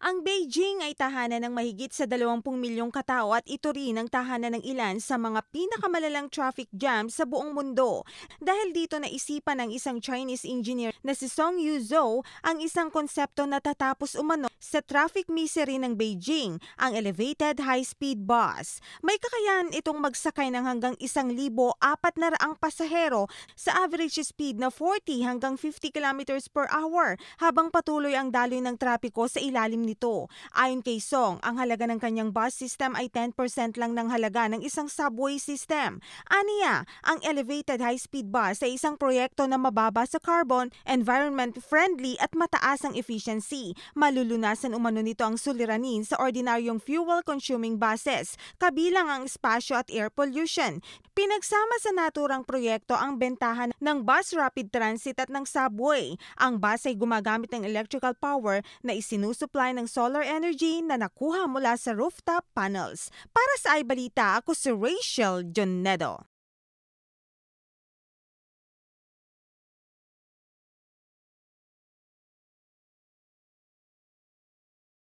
Ang Beijing ay tahanan ng mahigit sa 20 milyong katao at ito rin ang tahanan ng ilan sa mga pinakamalalang traffic jam sa buong mundo. Dahil dito naisipan ng isang Chinese engineer na si Song Yuzhou ang isang konsepto na tatapos umano sa traffic misery ng Beijing, ang elevated high-speed bus. May kakayahan itong magsakay ng hanggang 1,400 pasahero sa average speed na 40 hanggang 50 kilometers per hour habang patuloy ang daloy ng trapiko sa ilalim nito. Ayon kay Song, ang halaga ng kanyang bus system ay 10% lang ng halaga ng isang subway system. Aniya, ang elevated high-speed bus ay isang proyekto na mababa sa carbon, environment-friendly at mataas ang efficiency. Malulunasan umano nito ang suliranin sa ordinaryong fuel-consuming buses, kabilang ang espasyo at air pollution. Pinagsama sa naturang proyekto ang bentahan ng bus rapid transit at ng subway. Ang bus ay gumagamit ng electrical power na isinusupply ng solar energy na nakuha mula sa rooftop panels. Para sa iBalita, ako si Rachel Jonedo.